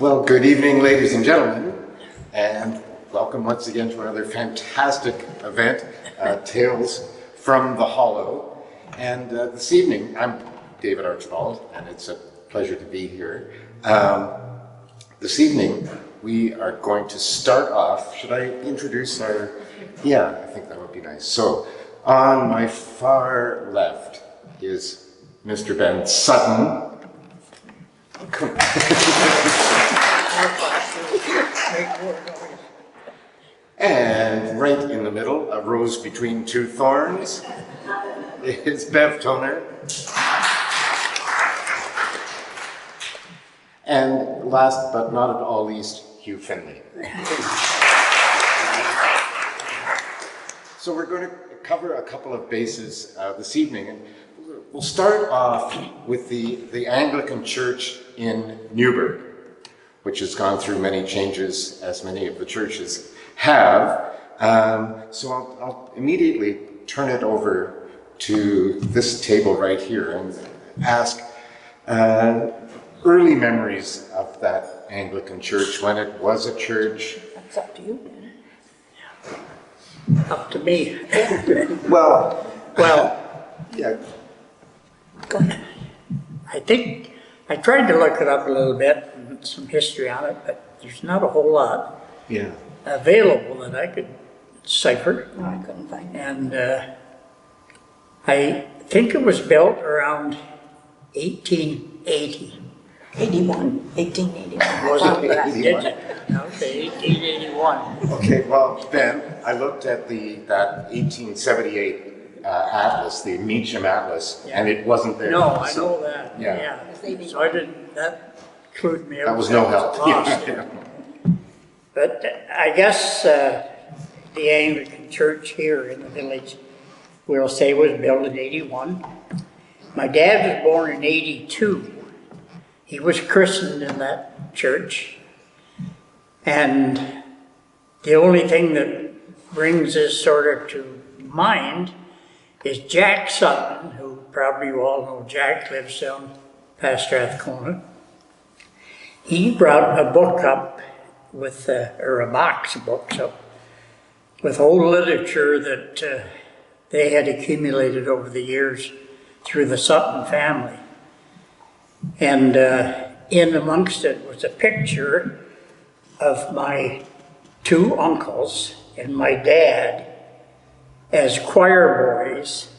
Well, good evening, ladies and gentlemen, and welcome once again to another fantastic event, Tales from the Hollow. And this evening, I'm David Archibald, and it's a pleasure to be here. This evening, we are going to start off, should I introduce our, yeah, I think that would be nice. So, on my far left is Mr. Ben Sutton. And right in the middle, a rose between two thorns, is Bev Toner. And last but not at all least, Hugh Finlay. So we're going to cover a couple of bases this evening. And we'll start off with the Anglican Church in Newburgh, which has gone through many changes, as many of the churches have. So I'll immediately turn it over to this table right here and ask early memories of that Anglican church, when it was a church. That's up to you, Ben. Up to me. Well, yeah. Go ahead. I think I tried to look it up a little bit, and some history on it, but there's not a whole lot available that I could cipher. No, I couldn't find it. And I think it was built around 1880. 1881. Was it? Did 81? it? Okay, 1881. Okay, well, Ben, I looked at that 1878 atlas, the Meacham Atlas, and it wasn't there. No, I know that. Yeah. So I didn't, that clued me out. That was no help. Yeah. But I guess the Anglican church here in the village, we'll say, was built in 81. My dad was born in 82. He was christened in that church. And the only thing that brings this sort of to mind is Jack Sutton, who probably you all know Jack, lives down past Strathcona. He brought a book up with, or a box of books up, with old literature that they had accumulated over the years through the Sutton family. And in amongst it was a picture of my two uncles and my dad as choir boys.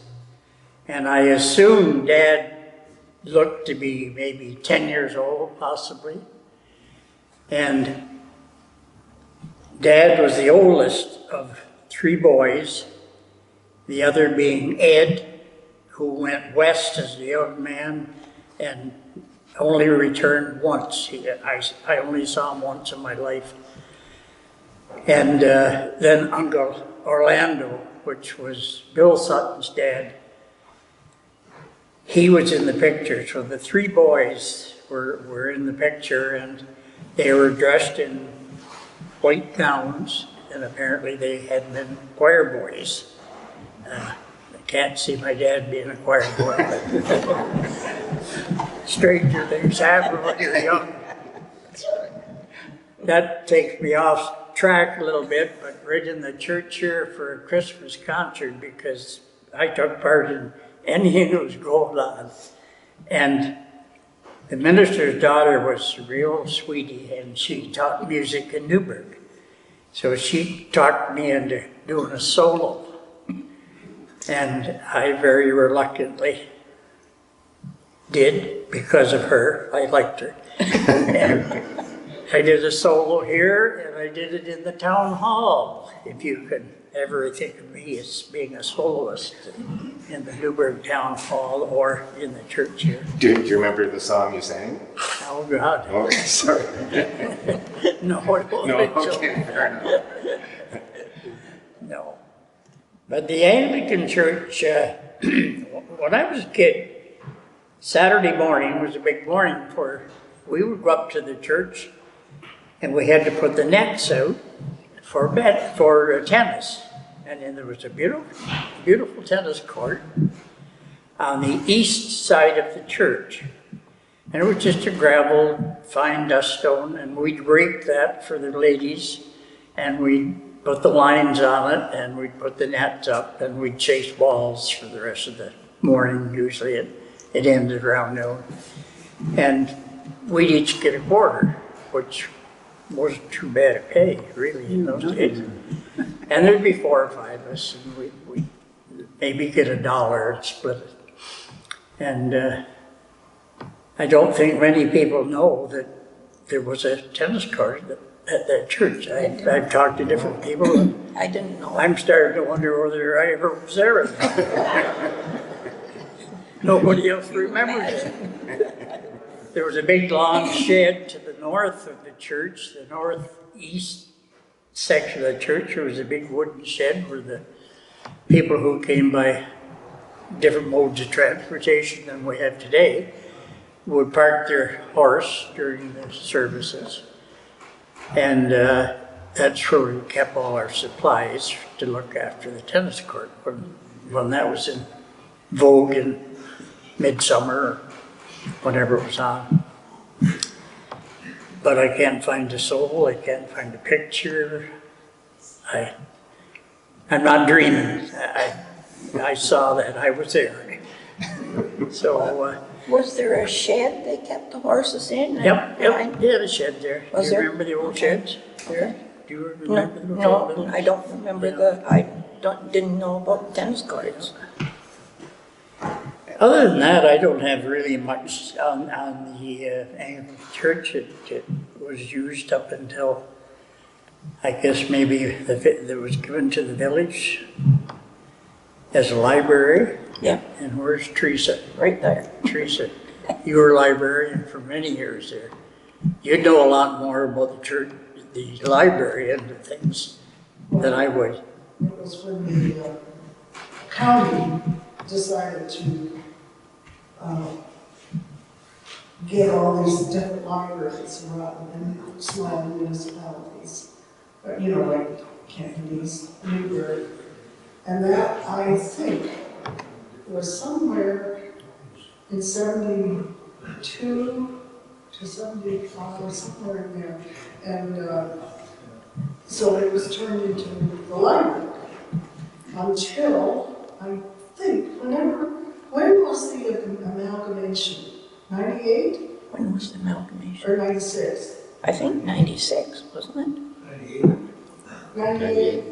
And I assume Dad looked to be maybe 10 years old, possibly. And Dad was the oldest of three boys, the other being Ed, who went west as a young man and only returned once. I only saw him once in my life. And then Uncle Orlando, which was Bill Sutton's dad, he was in the picture. So the three boys were in the picture, and they were dressed in white gowns, and apparently they had been choir boys. I can't see my dad being a choir boy, but stranger things happen when you're young. That takes me off track a little bit, but right in the church here for a Christmas concert, because I took part in anything that was going on. And the minister's daughter was a real sweetie, and she taught music in Newburgh. So she talked me into doing a solo. And I very reluctantly did, because of her. I liked her. And I did a solo here, and I did it in the town hall. If you could ever think of me as being a soloist in the Newburgh town hall or in the church here. Do you remember the song you sang? Oh, God. Oh, sorry. No, I don't No, think so. okay, fair enough. No. But the Anglican church, when I was a kid, Saturday morning was a big morning for, we would go up to the church and we had to put the nets out for tennis. And then there was a beautiful tennis court on the east side of the church. And it was just a gravel, fine dust stone, and we'd rake that for the ladies, and we'd put the lines on it, and we'd put the nets up, and we'd chase balls for the rest of the morning. Usually it ended around noon. And we'd each get a quarter, which wasn't too bad a pay, really, in those days. And there'd be 4 or 5 of us, and we'd maybe get $1 and split it. And I don't think many people know that there was a tennis court at that church. I've talked to different people, and I didn't know. I'm starting to wonder whether I ever was there. Nobody else remembers it. There was a big long shed to the north of the church, the northeast section of the church. There was a big wooden shed where the people who came by different modes of transportation than we have today would park their horse during the services. And that's where we kept all our supplies to look after the tennis court when that was in vogue in midsummer or whenever it was on. But I can't find a soul, I can't find a picture. I'm not dreaming. I saw that, I was there. So, Was there a shed they kept the horses in? yep, yeah, the shed there. Was Do you there? remember the old sheds there? Do you No, remember the old no, I don't remember didn't know about tennis courts. Other than that, I don't have really much on the Anglican Church. It was used up until, I guess maybe it was given to the village as a library. Yeah, And where's Teresa? right there. Teresa, you were a librarian for many years there. You'd know a lot more about the church, the library and the things than I would. It was when the county decided to get all these different libraries around in small municipalities, like Cantonese, Newburgh. And that, I think, was somewhere in 72 to 75 or somewhere in there. And so it was turned into the library until, I think, when was the amalgamation? 98 When was the amalgamation? or 96? I think 96, wasn't it? 98.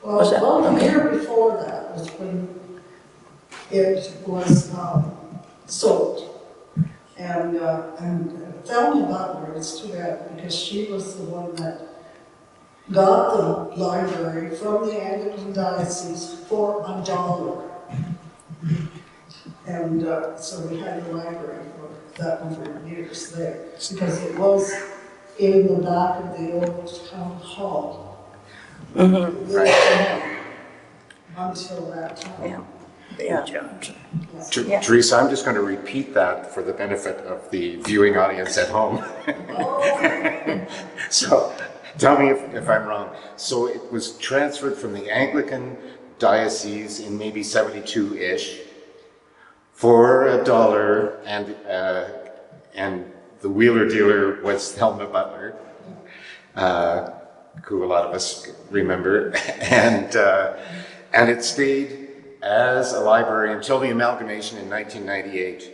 Was that- Well, the okay. year before that was when it was sold. And Thelma Butler, it's too bad because she was the one that got the library from the Anglican diocese for $1. And so we had the library for that number of years there because it was in the back of the old town hall. Until that time. Yeah. Johnson. Yeah. Teresa, I'm just going to repeat that for the benefit of the viewing audience at home. So tell me if I'm wrong. So it was transferred from the Anglican diocese in maybe 72-ish for $1, and the wheeler dealer was Thelma Butler, who a lot of us remember, and it stayed as a library until the amalgamation in 1998,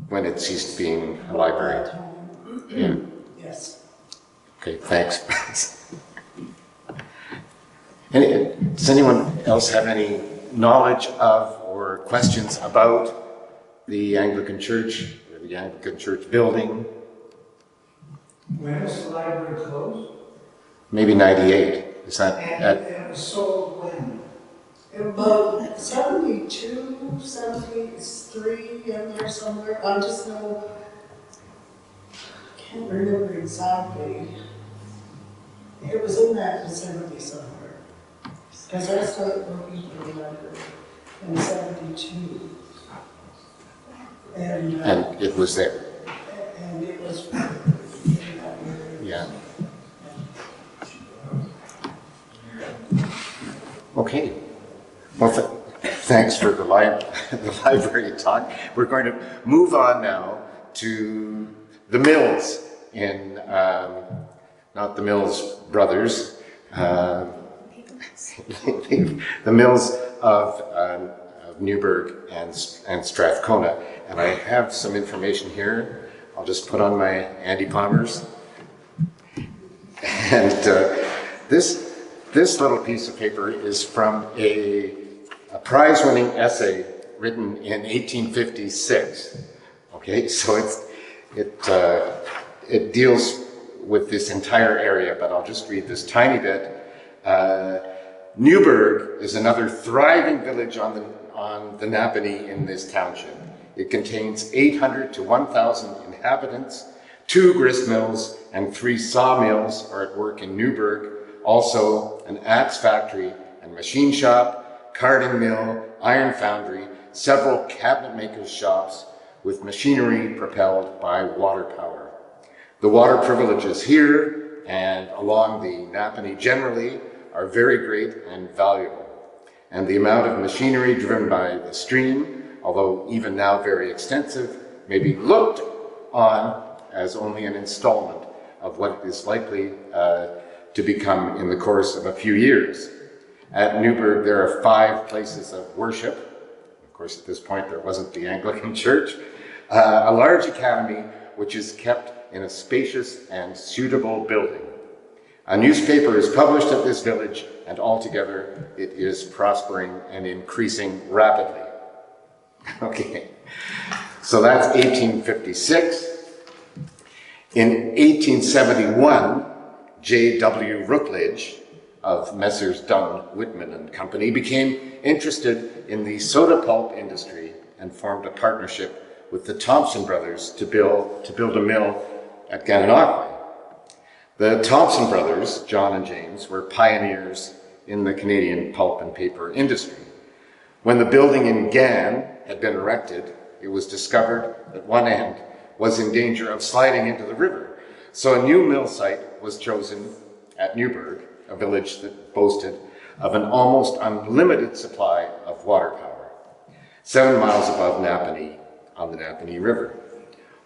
when it ceased being a library. Yeah. Yes. Okay, thanks. Does anyone else have any knowledge of or questions about the Anglican Church, or the Anglican Church building? When was the library closed? Maybe 98. Is that And it was sold when? About 72, 73 in there somewhere. I just know, can't remember exactly. It was in that vicinity somewhere. Because I started working for the library in 72. and it was there? And it was in that area. Yeah. Okay. Well, Thanks for the library talk. We're going to move on now to the mills in, not the Mills brothers, the mills of Newburgh and Strathcona. And I have some information here. I'll just put on my Andy Palmers. And this little piece of paper is from a prize-winning essay written in 1856. Okay, so it deals with this entire area, but I'll just read this tiny bit. Newburgh is another thriving village on the Napanee in this township. It contains 800 to 1,000 inhabitants. 2 grist mills and 3 sawmills are at work in Newburgh. Also, an axe factory and machine shop, carding mill, iron foundry, several cabinet makers' shops with machinery propelled by water power. The water privileges here and along the Napanee generally are very great and valuable. And the amount of machinery driven by the stream, although even now very extensive, may be looked on as only an installment of what is likely to become in the course of a few years. At Newburgh, there are 5 places of worship. Of course, at this point, there wasn't the Anglican Church. A large academy, which is kept in a spacious and suitable building. A newspaper is published at this village, and altogether, it is prospering and increasing rapidly. Okay, so that's 1856. In 1871, J.W. Rookledge of Messrs. Dunn, Whitman and Company became interested in the soda pulp industry and formed a partnership with the Thompson brothers to build a mill at Gananoque. The Thompson brothers, John and James, were pioneers in the Canadian pulp and paper industry. When the building in Gan had been erected, it was discovered that one end was in danger of sliding into the river. So a new mill site was chosen at Newburgh, a village that boasted of an almost unlimited supply of water power, 7 miles above Napanee on the Napanee River.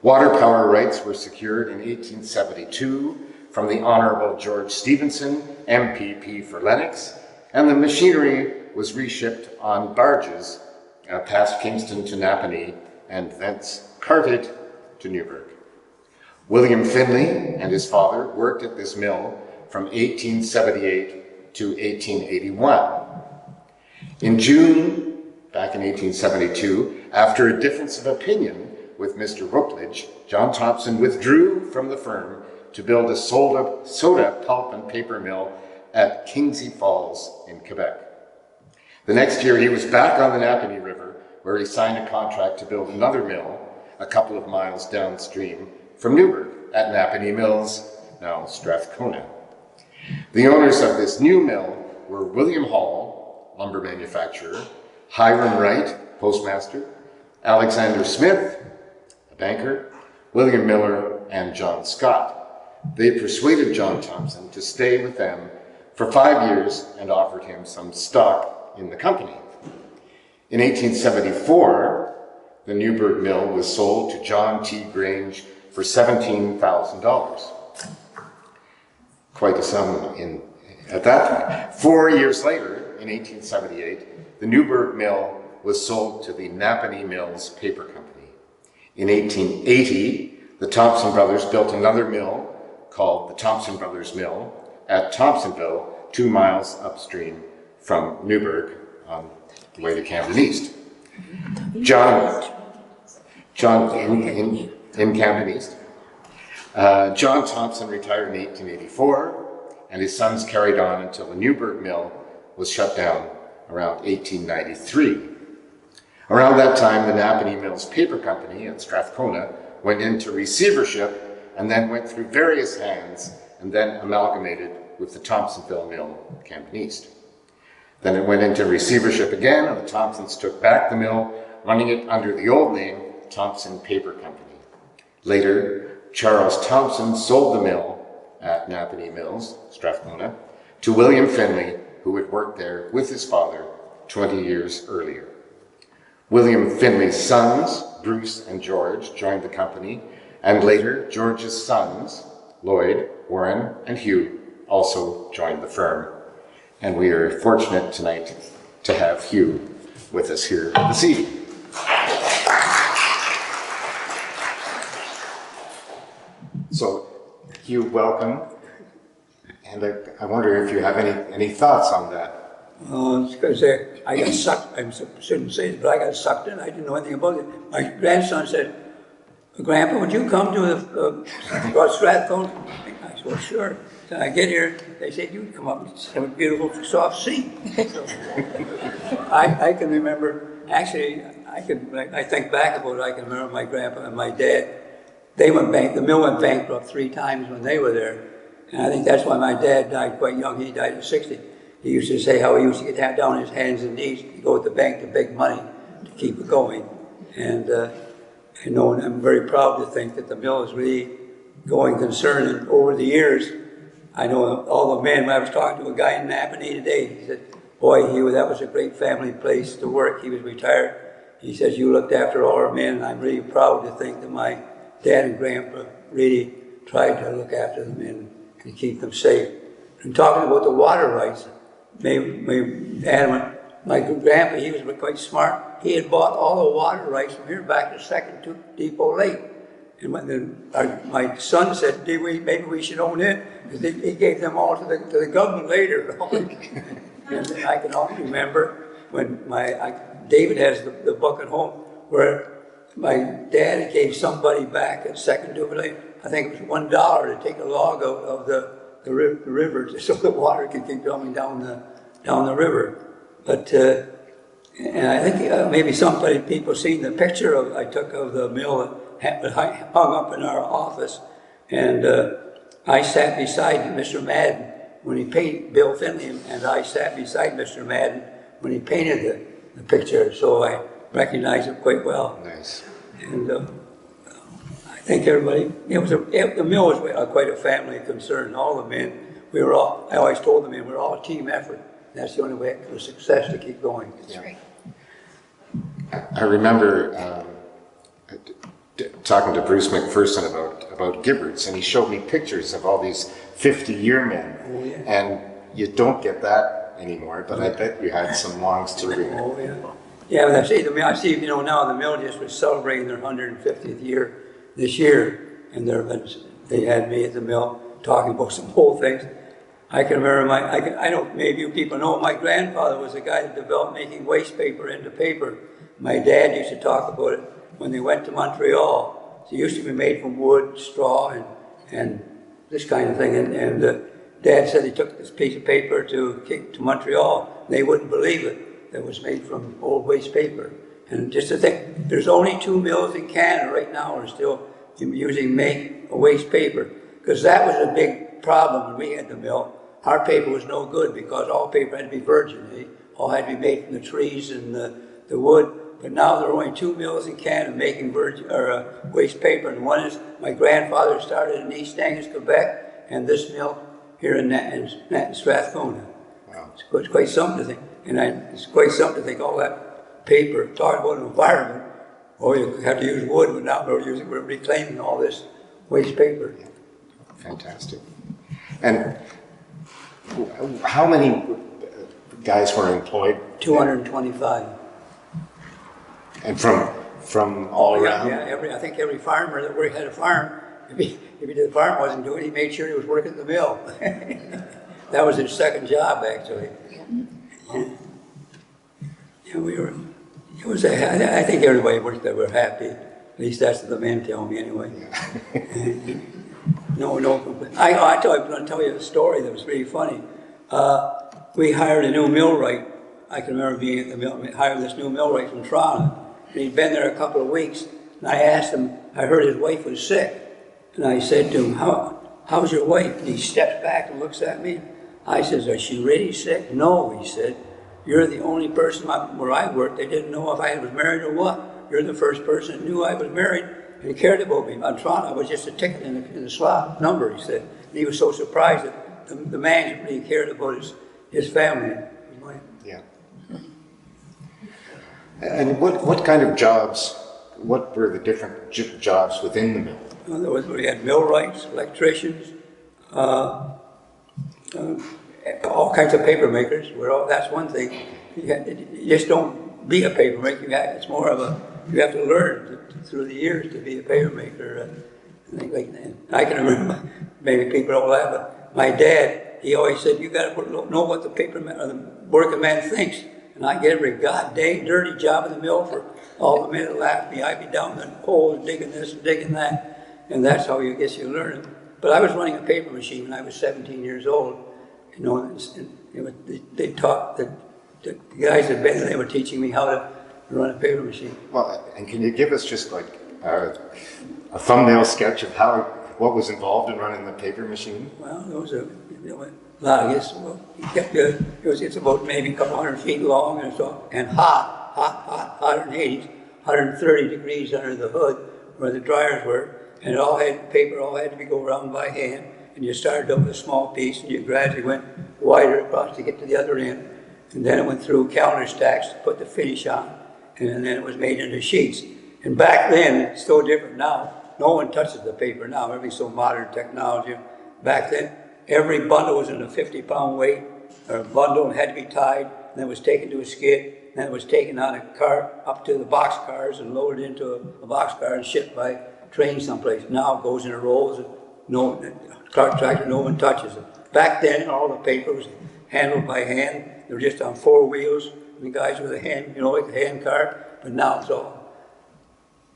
Water power rights were secured in 1872 from the Honourable George Stevenson, MPP for Lennox, and the machinery was reshipped on barges past Kingston to Napanee and thence carted to Newburgh. William Finlay and his father worked at this mill from 1878 to 1881. In June, back in 1872, after a difference of opinion with Mr. Rookledge, John Thompson withdrew from the firm to build a soda pulp and paper mill at Kingsey Falls in Quebec. The next year, he was back on the Napanee River, where he signed a contract to build another mill a couple of miles downstream from Newburgh at Napanee Mills, now Strathcona. The owners of this new mill were William Hall, lumber manufacturer, Hiram Wright, postmaster, Alexander Smith, a banker, William Miller, and John Scott. They persuaded John Thompson to stay with them for 5 years and offered him some stock in the company. In 1874, the Newburgh mill was sold to John T. Grange for $17,000. Quite a sum at that point. 4 years later, in 1878, the Newburgh mill was sold to the Napanee Mills Paper Company. In 1880, the Thompson brothers built another mill called the Thompson Brothers Mill at Thompsonville, 2 miles upstream from Newburgh on the way to Camden East. John in Camden East. John Thompson retired in 1884, and his sons carried on until the Newburgh mill was shut down around 1893. Around that time, the Napanee Mills Paper Company at Strathcona went into receivership and then went through various hands and then amalgamated with the Thompsonville Mill, Camden East. Then it went into receivership again, and the Thompsons took back the mill, running it under the old name, Thompson Paper Company. Later, Charles Thompson sold the mill at Napanee Mills, Strathcona, to William Finlay, who had worked there with his father 20 years earlier. William Finlay's sons, Bruce and George, joined the company, and later George's sons, Lloyd, Warren, and Hugh, also joined the firm. And we are fortunate tonight to have Hugh with us here this evening. So, Hugh, welcome. And I wonder if you have any thoughts on that. It's because I got sucked, I shouldn't say it, but I got sucked in. I didn't know anything about it. My grandson said, Grandpa, would you come to the Strathcona? I said, well, sure. So I get here, they said, you'd come up and have a beautiful soft seat. So, I can remember, actually, I think back about it, I can remember my grandpa and my dad. They went the mill went bankrupt 3 times when they were there. And I think that's why my dad died quite young. He died at 60. He used to say how he used to get down on his hands and knees to go to the bank to beg money to keep it going. And I know, and I'm very proud to think that the mill is really going concern. And over the years, I know all the men, when I was talking to a guy in Napanee today, he said, boy, Hugh, that was a great family place to work. He was retired. He says, you looked after all our men, and I'm really proud to think that my dad and grandpa really tried to look after the men and keep them safe. And talking about the water rights, my grandpa, he was quite smart. He had bought all the water rights from here back to Second Depot Lake. And when my son said, maybe we should own it, because he gave them all to the government later. And I can also remember when David has the book at home where my dad gave somebody back at Second Depot Lake, I think it was $1 to take a log out of the river so the water could keep going down the river. But and I think maybe people seen the picture I took of the mill that hung up in our office, and I sat beside Mr. Madden when he painted Bill Finlay, and I sat beside Mr. Madden when he painted the picture, so I recognized it quite well. Nice. And I think everybody, the mill was quite a family concern. All the men, I always told the men, we're all a team effort. That's the only way for success to keep going. That's right. I remember talking to Bruce McPherson about Gibberts, and he showed me pictures of all these 50-year men. Oh, yeah. And you don't get that anymore, but I bet you had some long story. Oh, yeah. Yeah, but I see, now the mill just was celebrating their 150th year this year, and they had me at the mill talking about some whole things. I can remember I know maybe you people know, my grandfather was the guy that developed making waste paper into paper. My dad used to talk about it when they went to Montreal. So it used to be made from wood, straw, and this kind of thing. And Dad said he took this piece of paper to Montreal. And they wouldn't believe it. That was made from old waste paper. And just to think, there's only 2 mills in Canada right now are still using waste paper. Because that was a big problem when we had the mill. Our paper was no good because all paper had to be virgin. All had to be made from the trees and the wood. But now there are only 2 mills in Canada making waste paper. And one is my grandfather started in East Angus, Quebec, and this mill here in Strathcona. Wow. It's quite something to think. And it's quite something to think all that paper, talking about an environment, you have to use wood, but now we're reclaiming all this waste paper. Fantastic. And how many guys were employed? 225. And from all around? Yeah, I think every farmer that had a farm, if the farm wasn't doing it, he made sure he was working at the mill. That was his second job, actually. Yeah, I think everybody worked there were happy. At least that's what the men tell me anyway. No complaint. I'm going to tell you a story that was really funny. We hired a new millwright. I can remember being at the mill, hired this new millwright from Toronto. And he'd been there a couple of weeks. And I asked him, I heard his wife was sick. And I said to him, how's your wife? And he steps back and looks at me. I says, is she really sick? No, he said. You're the only person where I worked, they didn't know if I was married or what. You're the first person that knew I was married and cared about me. On Toronto, I was just a ticket in the slot number, he said. And he was so surprised that the man really cared about his family. Yeah. And what kind of jobs, what were the different jobs within the mill? We had millwrights, electricians, all kinds of paper makers. That's one thing. You just don't be a paper maker. It's more of you have to learn through the years to be a paper maker. I can remember, maybe people don't laugh, but my dad, he always said, you got to know what the the working man thinks. And I get every goddamn dirty job in the mill for all the men that laugh at me. I'd be down in the holes digging this and digging that. And that's how you learn it. But I was running a paper machine when I was 17 years old. They taught the guys at Ben, they were teaching me how to run a paper machine. Well, and can you give us just like a thumbnail sketch of what was involved in running the paper machine? Well, there was a lot of this. Well, it's about maybe a couple 100 feet long and hot, 180, 130 degrees under the hood where the dryers were. And paper all had to be go around by hand. And you started up with a small piece and you gradually went wider across to get to the other end. And then it went through counter stacks to put the finish on. And then it was made into sheets. And back then, it's so different now. No one touches the paper now. Everything's so modern technology. Back then, every bundle was in a 50-pound weight, or a bundle, and had to be tied. And then it was taken to a skid. And then it was taken on a cart up to the box cars and loaded into a box car and shipped by train someplace. Now it goes in rolls and cart tractor, no one touches it. Back then, all the paper was handled by hand. They were just on 4 wheels. And the guys with a hand, like a hand cart. But now it's all.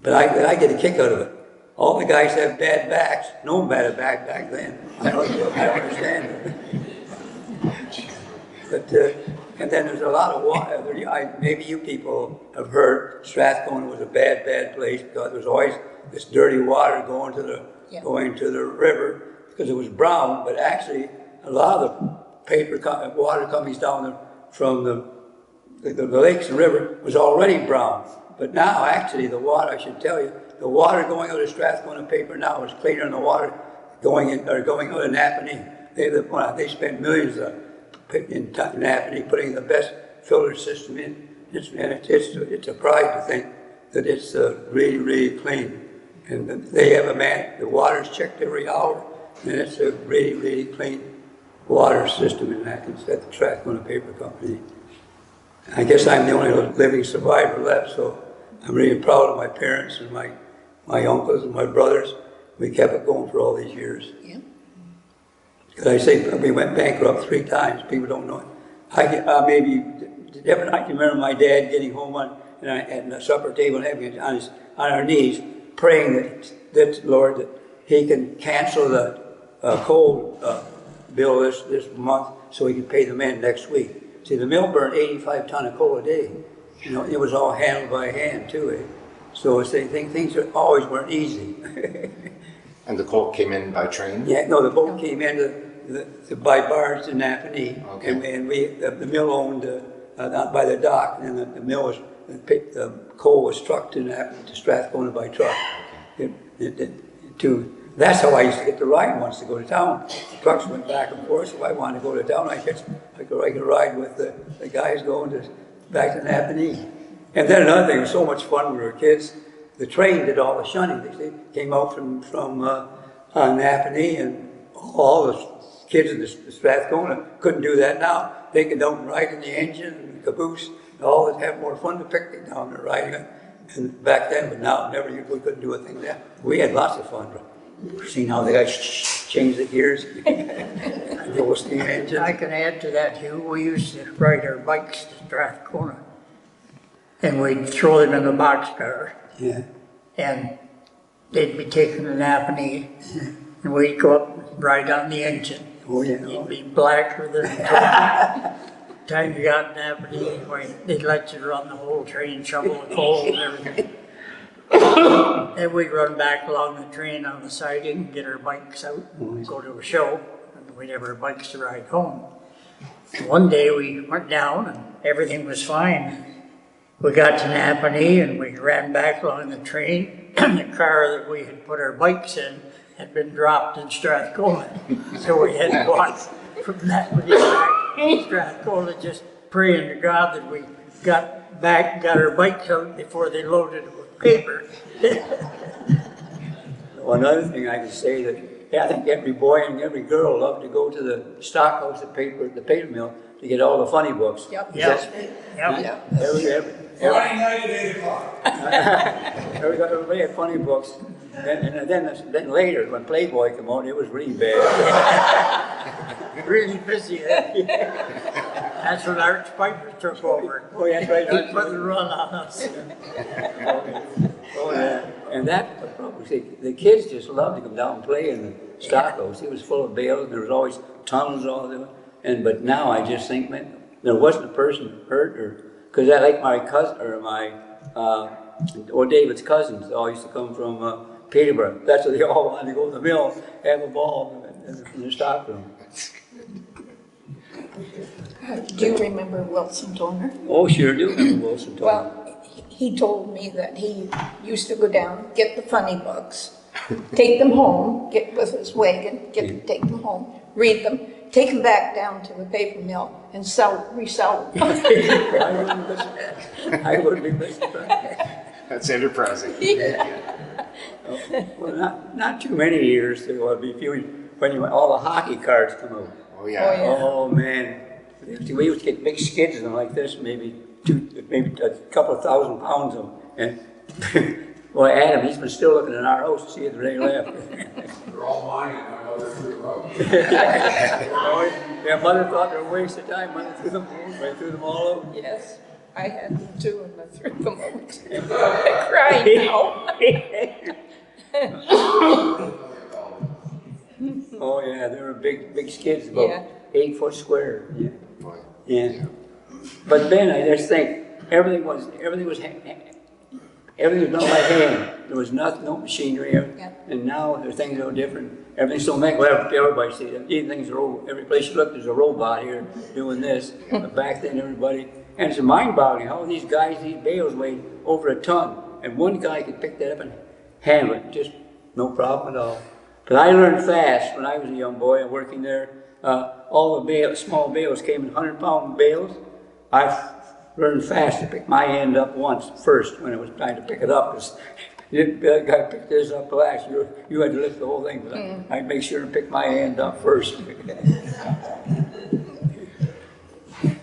But I get a kick out of it. All the guys have bad backs. No one had a back back then. I don't understand it. But and then there's a lot of water. Maybe you people have heard Strathcona was a bad place because there was always this dirty water going to the river because it was brown. But actually, a lot of the water coming down from the lakes and river was already brown. But now, actually, the water, I should tell you, the water going out of Strathcona Paper now is cleaner than the water going out of Napanee. They spent millions in Napanee putting the best filter system in. It's a pride to think that it's really, really clean. And they have the water's checked every hour, and it's a really, really clean water system in that. It's at the Strathcona Paper Company. I guess I'm the only living survivor left, so I'm really proud of my parents and my uncles and my brothers. We kept it going for all these years. Yeah. Because I say we went bankrupt 3 times. People don't know it. I can remember my dad getting home at the supper table and on our knees, praying that Lord, that He can cancel the coal bill this month so He can pay the men next week. See, the mill burned 85 ton of coal a day. It was all handled by hand too. So things always weren't easy. And the coal came in by train? Yeah, no, the boat came in by barge to Napanee, okay. and the mill owned out by the dock, and the mill was the coal was trucked to Strathcona by truck. That's how I used to get the ride once to go to town. The trucks went back and forth, so if I wanted to go to town, I could ride with the guys going back to Napanee. And then another thing, it was so much fun when we were kids. The train did all the shunning. They came out from Napanee, and all the kids in the Strathcona couldn't do that now. They could down ride in the engine and the caboose. All would have more fun to picnic down there riding it. And back then, but now we couldn't do a thing there. We had lots of fun. Seeing how the guys change the gears. The steam engine. I can add to that, Hugh. We used to ride our bikes to Strathcona, and we'd throw them in the boxcar. Yeah. And they'd be taking a Napanee, and we'd go up and ride on the engine. Oh, yeah. You'd be blacker than the time you got Napanee, they'd let you run the whole train, shovel the coal and everything. And we'd run back along the train on the siding, get our bikes out, and go to a show, and we'd have our bikes to ride home. And one day we went down and everything was fine. We got to Napanee and we ran back along the train, and the car that we had put our bikes in had been dropped in Strathcona. So we had to walk from that back to Strathcona, just praying to God that we got back, got our bikes out before they loaded it with paper. One other thing I can say that, yeah, I think every boy and every girl loved to go to the stockhouse, the paper mill, to get all the funny books. Yep. Yep. Huh? Yep. Friday night at 8 o'clock. Everybody had funny books. And then later, when Playboy came out, it was really bad. Really busy. That's when Arch Piper took over. Oh, that's right. He put the run on us. Oh, yeah. And that, probably, the kids just loved to come down and play in the stockhouse. It was full of bales, and there was always tunnels all there. But now I just think, man, there wasn't a person hurt, or because I like my cousin, or my, or David's cousins, all used to come from Peterborough. That's where they all wanted to go to the mill, have a ball in the stockroom. Do you remember Wilson Toner? Oh, sure do remember Wilson Toner. Well, he told me that he used to go down, get the funny books, take them home, get with his wagon, take them home, read them, take them back down to the paper mill and resell them. I wouldn't be listening. That's enterprising. Well, not too many years. There will be a few when all the hockey cards come out. Oh, yeah. Oh, yeah. Oh man, we used to get big skids of them like this, maybe a couple of 1,000 pounds of them. And well, Adam, he's been still looking in our house to see if there's any left. They're all mine and my mother threw them out. Yeah, mother thought they were a waste of time. Mother threw them all out. Yes, I had them too and I threw them out. I cry now. Oh yeah, they were big skids, about Yeah. 8 foot square. Yeah. Boy. Yeah. But then I just think everything was done by hand. There was no machinery, Yeah. and now things are different. Everything's so mechanical. Everybody sees it. Things are every place you look, there's a robot here doing this. But back then, everybody, and it's mind-boggling how these bales weighed over a ton, and one guy could pick that up and handle it, just no problem at all. But I learned fast when I was a young boy and working there. All the small bales came in 100-pound bales. I learned fast to pick my end up first when it was time to pick it up. Because you got to pick this up last. You had to lift the whole thing. But I'd make sure to pick my end up first.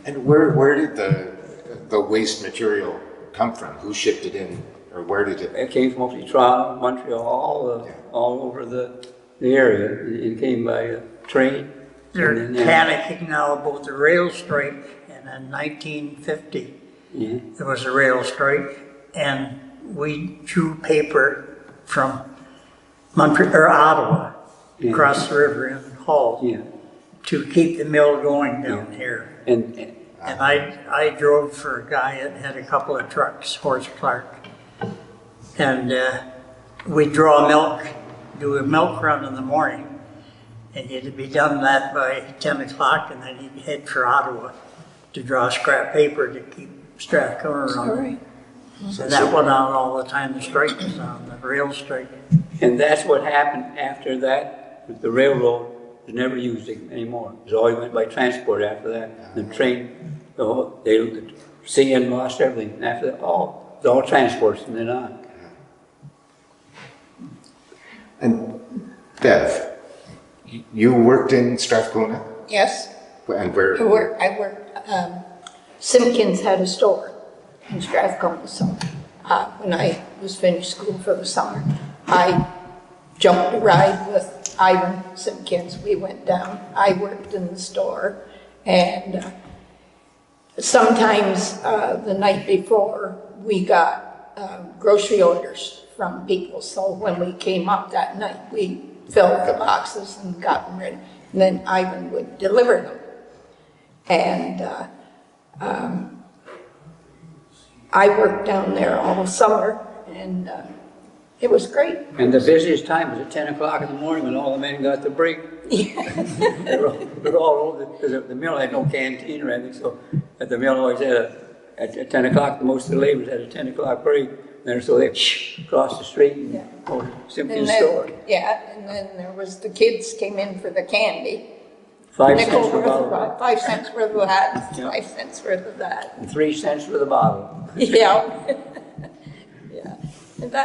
And where did the waste material come from? Who shipped it in, or where did it? It came from mostly Toronto, Montreal, all over the area. It came by train. They're And panicking now about the rail strike, and in 1950, yeah. there was a rail strike, and we drew paper from Montreal or Ottawa across the river in Hull Yeah. to keep the mill going down here. And I drove for a guy that had a couple of trucks, Horace Clark, and we'd draw milk, do a milk run in the morning, and it'd be done that by 10 o'clock, and then he'd head for Ottawa to draw scrap paper to keep Strathcona All running. right. And that went on all the time the strike was on, the rail strike. And that's what happened after that. The railroad was never used anymore. It always went by transport after that. The train, the CN lost everything. And after that, it was all transports from then on. And Bev, you worked in Strathcona, Yes, and where? I worked, Simpkins had a store in Strathcona, so when I was finished school for the summer, I jumped a ride with Ivan Simpkins. We went down, I worked in the store, and sometimes the night before we got grocery orders from people, so when we came up that night, we filled the boxes and got them ready, and then Ivan would deliver them. And I worked down there all summer, and it was great. And the busiest time was at 10 o'clock in the morning when all the men got the break. They were all over, because the mill had no canteen or anything, so at the mill always had at 10 o'clock, most of the laborers had a 10 o'clock break. And so they crossed the street and go to Simpkins store. Yeah, and then there was the kids came in for the candy, 5 nickel cents for a worth of bottle, that, 5 cents worth of that, Yeah. 5 cents worth of that. and 3 cents for the bottle. Yeah. Yeah. And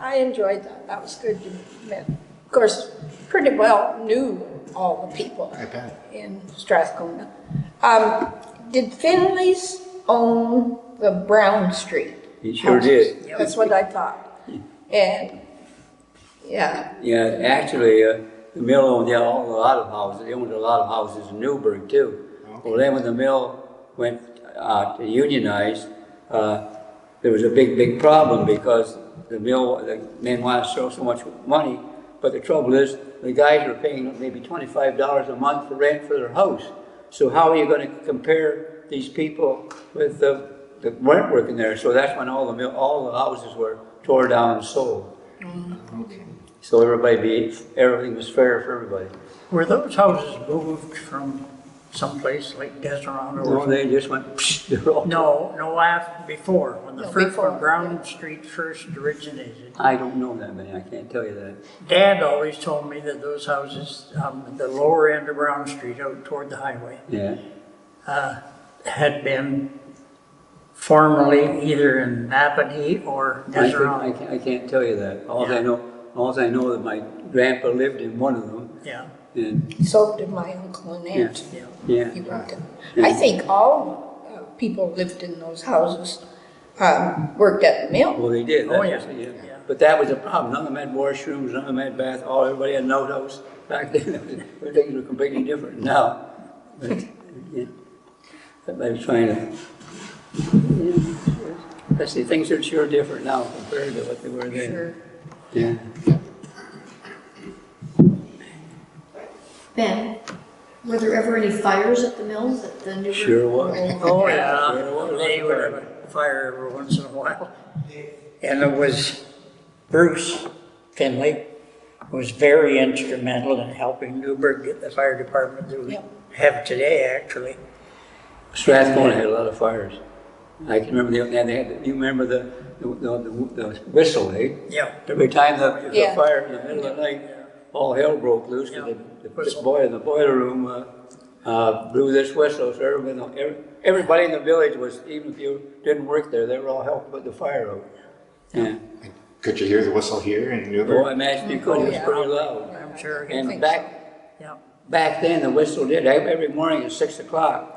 I enjoyed that. That was good. You met, of course, pretty well knew all the people I bet. in Strathcona. Did Finlay's own the Brown Street? He sure houses? did. That's what I thought. And, yeah, Yeah, actually, the mill owned a lot of houses. They owned a lot of houses in Newburgh too. Well, then when the mill went to unionize, there was a big problem because the men wanted to throw so much money. But the trouble is, the guys were paying maybe $25 a month for rent for their house. So how are you going to compare these people with that weren't working there? So that's when all the houses were tore down and sold. Okay. So everything was fair for everybody. Were those houses moved from someplace like Desron or No, something? they just went, psh, they're all. No, before, when the No, first, before, when Brown Street first originated. I don't know that many, I can't tell you that. Dad always told me that those houses, the lower end of Brown Street out toward the highway, Yeah. had been formerly either in Napanee or Desron. I can't tell you that. All I know that my grandpa lived in one of them, Yeah, and, so did my uncle and aunt. yeah. yeah. He worked in. I think all people lived in those houses, worked at the mill. Well, they did. Oh, that's yeah. what- Yeah. But that was a problem. None of them had washrooms, none of them had bath, everybody had an outhouse. Back then, things were completely different now. But, yeah. But I was trying to, let's see, things are sure different now compared to what they were then. Sure. Yeah. Ben, were there ever any fires at the mills at the Newburgh? Sure was. Oh, yeah, Sure was. they would have a fire every once in a while. And it was Bruce Finlay was very instrumental in helping Newburgh get the fire department that we Yep. have today, actually. Strathcona had a lot of fires. I can remember you remember the whistle, eh? Yeah. Every time the Yeah. fire in the middle of the night, all hell broke loose because Yeah. the boy in the boiler room blew this whistle. So everybody in the village was, even if you didn't work there, they were all helping put the fire out. Yeah. Could you hear the whistle here in Oh, Newburgh? I imagine you could. It was yeah. pretty loud. I'm sure. think And so. Yeah. back then, the whistle did. Every morning at 6 o'clock,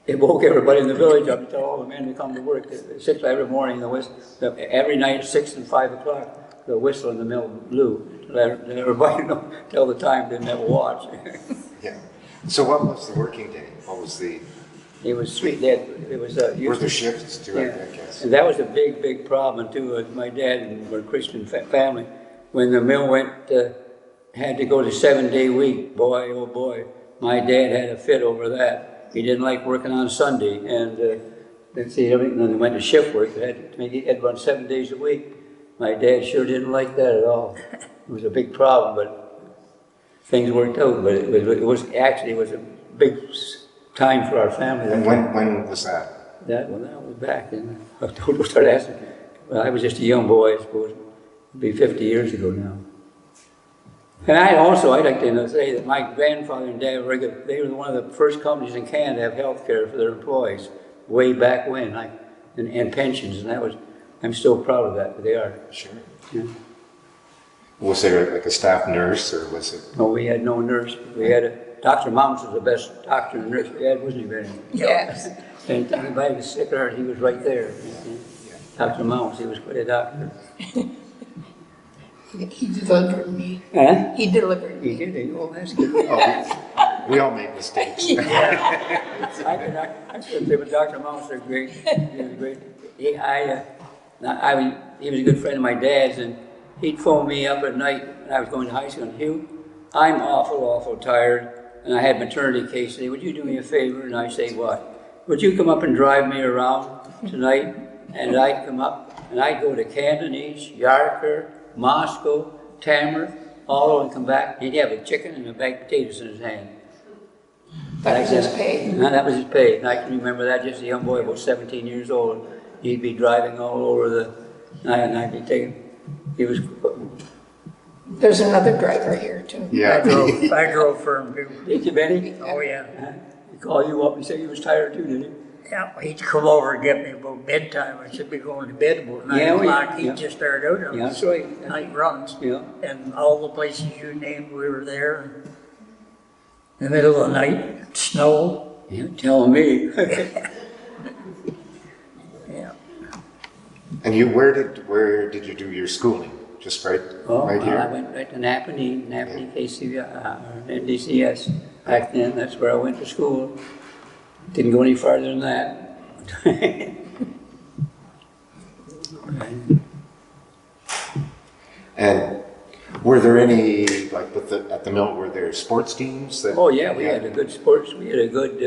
it woke everybody in the village up to tell all the men to come to work. At 6 every morning, every night at 6 and 5 o'clock, the whistle in the mill blew. To let everybody know, tell the time, didn't have a watch. Yeah. So what was the working day? What was the, It was sweet. It was were there shifts to it, I guess? And that was a big problem too. My dad and we're a Christian family. When the mill had to go to 7-day week, boy, oh boy, my dad had a fit over that. He didn't like working on Sunday, and let's see, when they went to shift work, they had to run 7 days a week. My dad sure didn't like that at all. It was a big problem, but things worked out. But it was a big time for our family. And when was that? That was back in, I started asking. Well, I was just a young boy, I suppose. It'd be 50 years ago now. And I'd like to say that my grandfather and dad were good. They were one of the first companies in Canada to have health care for their employees, way back when, and pensions, and that was, I'm still proud of that, but they are. Sure. Yeah. Was there like a staff nurse, or was it? No, we had no nurse. We had Dr. Mounts was the best doctor and nurse we had, wasn't he, Benny? Yes. And anybody was sick or hurt, he was right there. Dr. Mounts, he was quite a doctor. He delivered me. Huh? He delivered He me. did. Oh, that's good. Oh, we all make mistakes. I should say, but Dr. Mounts are great. He was great. He was a good friend of my dad's, and he'd phone me up at night when I was going to high school. And Hugh, I'm awful tired, and I had maternity case today. Would you do me a favor? And I say, what? Would you come up and drive me around tonight? And I'd come up, and I'd go to Camden East, Yarker, Moscow, Tamworth, all over and come back. He'd have a chicken and a bag of potatoes in his hand. That was his pay. And that was his pay. And I can remember that, just a young boy, about 17 years old. He'd be driving all over and I'd be taking, he was There's another driver here too. Yeah. I drove for him too. Did you, Benny? Oh, yeah. He called you up and said he was tired too, did he? Yeah, he'd come over and get me about bedtime. I should be going to bed about 9 Yeah, o'clock. He'd yeah. just start out on Yeah, his that's right. night runs. Yeah. And all the places you named, we were there. In the middle of the night, it snowed. You're telling me. Yeah. And you, where did you do your schooling? Just right I here? went right to Napanee KC, NDCS. Back then, that's where I went to school. Didn't go any farther than that. And were there any, like at the mill, were there sports teams? Oh yeah, we had a good sports, we had a good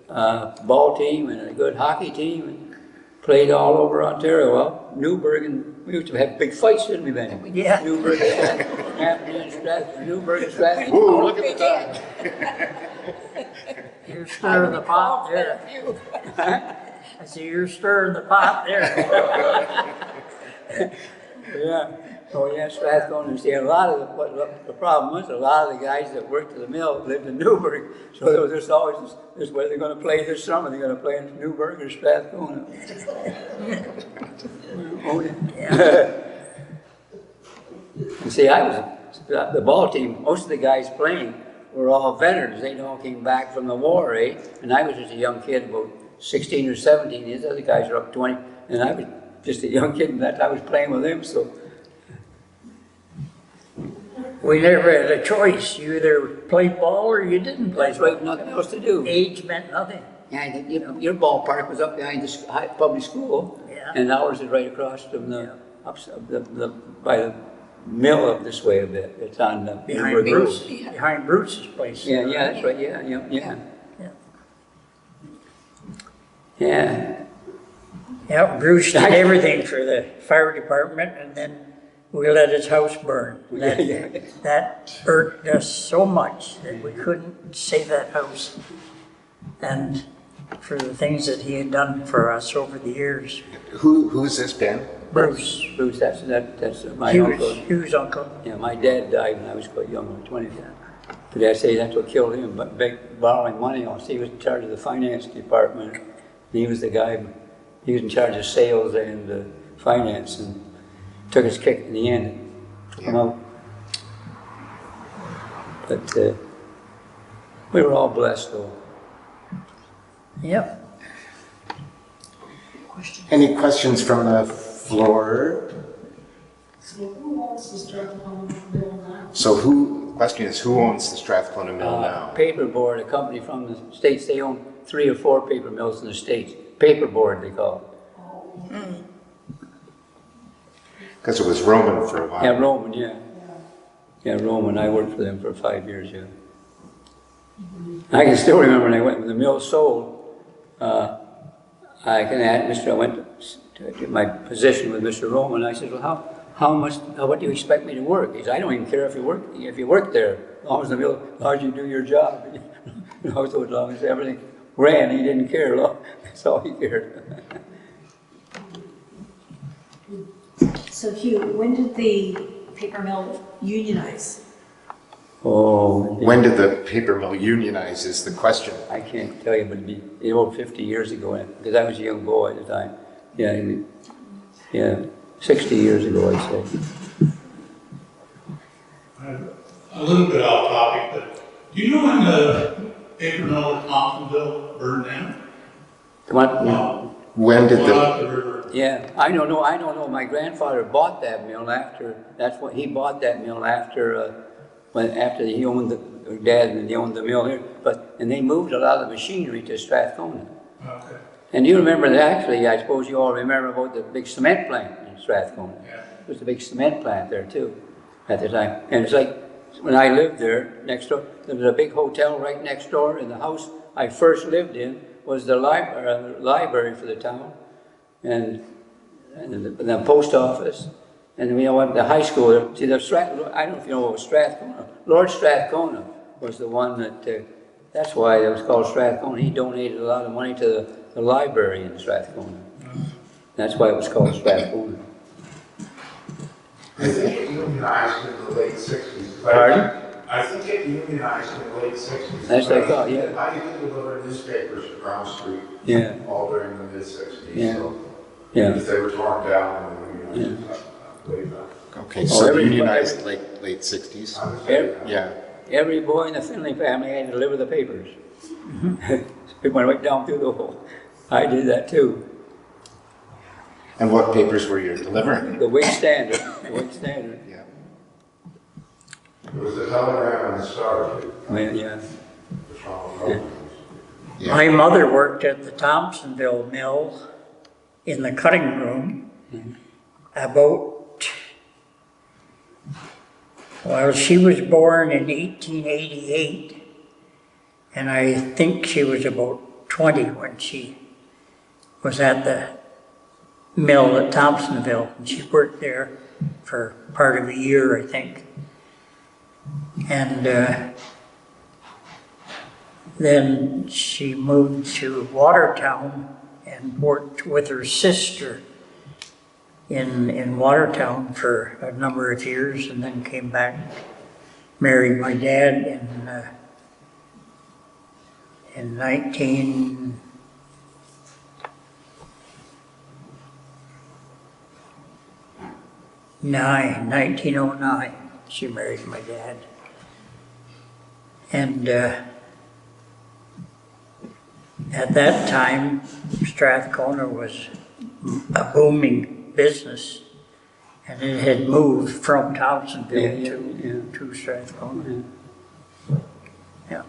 ball team and a good hockey team and played all over Ontario. Well, Newburgh, and we used to have big fights, didn't we, Ben? Yeah. Newburgh and Strathcona, Newburgh and Strathcona. Ooh, look at the time. You're stirring the pot there. I see you're stirring the pot there. Yeah. Oh yeah, Strathcona. See, a lot of what the problem was, a lot of the guys that worked at the mill lived in Newburgh, so there was just always this where they're going to play this summer. They're going to play in Newburgh or Strathcona. Oh yeah. And see, I was the ball team. Most of the guys playing were all veterans. They all came back from the war, eh? And I was just a young kid, about 16 or 17. These other guys are up 20, and I was just a young kid, and that I was playing with them. So. We never had a choice. You either played ball or you didn't play That's ball. right, nothing else to do. Age meant nothing. Yeah, you know, your ballpark was up behind the public school, Yeah. and ours is right across from by the mill up this way a bit. It's on the Behind Newburgh Road. Bruce. Behind Bruce's place. Yeah, that's right. Yeah. Yeah. Yeah, Bruce did everything for the fire department, and then we let his house burn. That hurt us so much that we couldn't save that house. And for the things that he had done for us over the years. Who's this, Ben? Bruce, Bruce, that's my uncle. Hugh's uncle. Yeah, my dad died when I was quite young, 20. But I say that's what killed him, but borrowing money on. He was in charge of the finance department. And he was the guy, he was in charge of sales and finance, and took his kick in the end. Come out. But we were all blessed, though. Yep. Any questions from the floor? So who owns the Strathcona Mill now? So the question is, who owns the Strathcona Mill now? Paperboard, a company from the States. They own 3 or 4 paper mills in the States. Paperboard, they call it. Because it was Roman for a while. Yeah, Roman, yeah. Yeah, Roman. I worked for them for 5 years, yeah. I can still remember when I went, when the mill sold, I went to my position with Mr. Roman. I said, well, what do you expect me to work? He said, I don't even care if you work there, as long as you do your job. So as long as everything ran, he didn't care. That's all he cared. So Hugh, when did the paper mill unionize? Oh. When did the paper mill unionize is the question. I can't tell you, but it'd be over 50 years ago, because I was a young boy at the time. Yeah, 60 years ago, I'd say. A little bit off topic, but do you know when the paper mill at Thompsonville burned down? Come on. When did Well, the river. Yeah, I don't know. My grandfather bought that mill he bought that mill after he owned he owned the mill here. And they moved a lot of the machinery to Strathcona. Okay. And you remember that, actually, I suppose you all remember about the big cement plant in Strathcona. Yeah. There was a big cement plant there too, at the time. And it's like, when I lived there, next door, there was a big hotel right next door, and the house I first lived in was the library for the town, and the post office, and we went to the high school. See, I don't know if you know what was Strathcona. Lord Strathcona was the one that's why it was called Strathcona. He donated a lot of money to the library in Strathcona. That's why it was called Strathcona. unionized in the late 60s. Pardon? I think it unionized in the late 60s. That's what I thought, yeah. I used to deliver newspapers to Brown Street Yeah, all during the mid-60s. Yeah. So yeah. if they were torn down, and unionized way back. Okay, Oh, so every- unionized late 60s? Every- Yeah. Every boy in the Finlay family had to deliver the papers. It went right down through the hole. I did that too. And what papers were you delivering? The Whig Standard, the Whig Standard. Yeah. It was the Telegram and the Star, too. Well, yeah. Yeah. My mother worked at the Thompsonville Mill in the cutting room about, well, she was born in 1888, and I think she was about 20 when she was at the mill at Thompsonville, and she worked there for part of a year, I think. And then she moved to Watertown and worked with her sister in Watertown for a number of years, and then came back, married my dad in 1909. She married my dad. And at that time, Strathcona was a booming business, and it had moved from Townsendville to Strathcona. Yeah.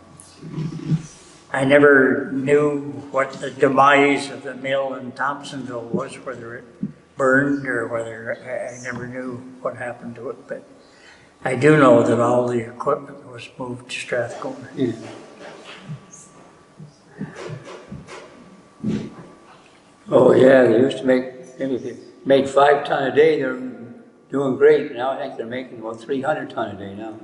I never knew what the demise of the mill in Thompsonville was, whether it burned or whether, I never knew what happened to it, but I do know that all the equipment was moved to Strathcona. Yeah. Oh yeah, they used to make, maybe if they made 5 ton a day, they're doing great. Now I think they're making about 300 ton a day now.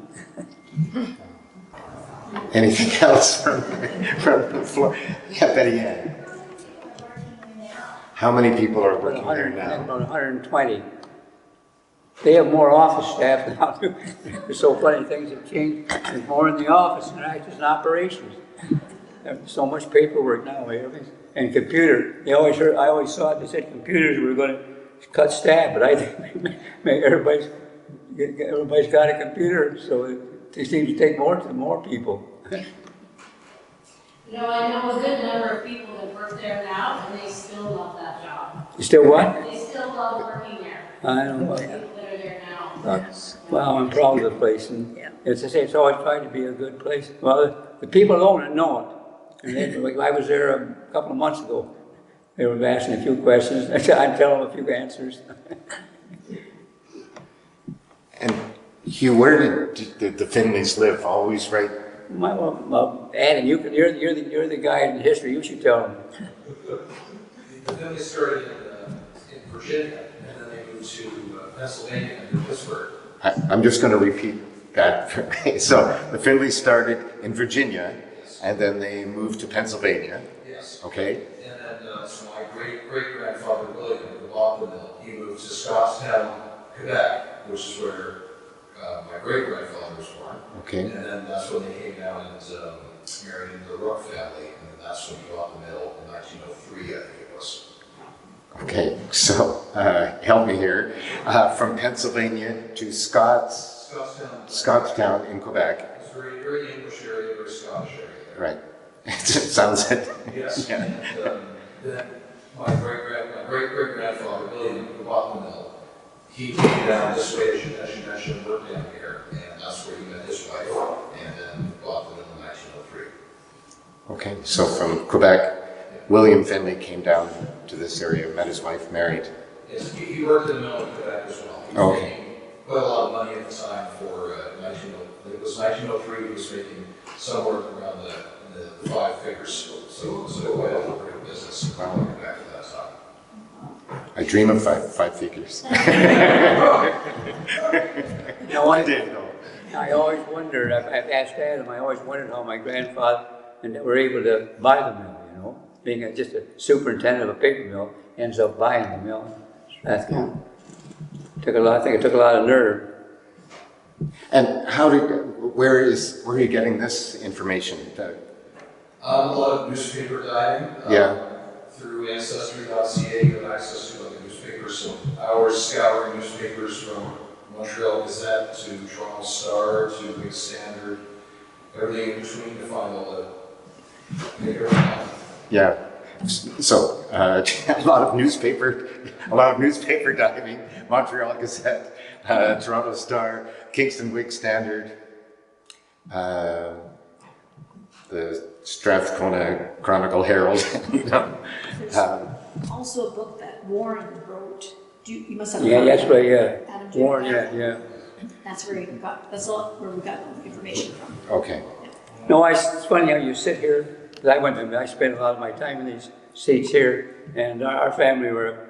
Anything else from the floor? Yeah, Betty Ann. How many people are working there now? About 120. They have more office staff now. It's so funny, things have changed. There's more in the office than actually in operations. There's so much paperwork now, and computer. I always thought they said computers were going to cut staff, but I think everybody's got a computer, so they seem to take more people. You know, I know a good number of people that work there now, and they still love that job. You still what? They still love working there. I don't know. The people that are there now. Well, I'm proud of the place, and as I say, it's always tried to be a good place. Well, the people who own it know it. And I was there a couple of months ago. They were asking a few questions. I'd tell them a few answers. And Hugh, where did the Finleys live? Always right? Well, Adam, you're the guy in history. You should tell them. The Finleys started in Virginia, and then they moved to Pennsylvania and Pittsburgh. I'm just going to repeat that. So the Finleys started in Virginia, and then they moved to Pennsylvania. Yes. Okay. And then so my great-grandfather William, who bought the mill, he moved to Scotstown, Quebec, which is where my great-grandfather was born. Okay. And then that's when they came down and married into the Rook family, and then that's when he bought the mill in 1903, I think it was. Okay, so help me here. From Pennsylvania to Scottstown in Quebec. It's very, very English area, very Scottish area there. Right. It sounds it. Yes. Yeah. And then my great-grandfather William, who bought the mill, he came down this way, as you mentioned, worked down here, and that's where he met his wife, and then bought the mill in 1903. Okay, so from Quebec, William Finlay came down to this area, met his wife, married. Yes, he worked in the mill in Quebec as well. He was Okay. making quite a lot of money at the time for it was 1903, he was making somewhere around the 5 figures, so it was quite a lucrative business. Wow. Back at that time. I dream of five figures. One day, though. I always wondered, I've asked Adam, I always wondered how my grandfather and they were able to buy the mill, being just a superintendent of a paper mill, ends up buying the mill. I think it took a lot of nerve. And where are you getting this information? A lot of newspaper diving. Yeah. Through Ancestry.ca, you have access to the newspapers. So hours scouring newspapers from Montreal Gazette to Toronto Star to Big Standard, everything in between to find all the paper. Yeah. So a lot of newspaper diving. Montreal Gazette, Toronto Star, Kingston Whig Standard, the Strathcona Chronicle Herald. There's also a book that Warren wrote. You must have. Yeah, that's right, yeah. Adam Warren, Jacob. yeah. That's where that's all where we got all the information from. Okay. No, it's funny how you sit here, 'cause I spent a lot of my time in these seats here, and our family were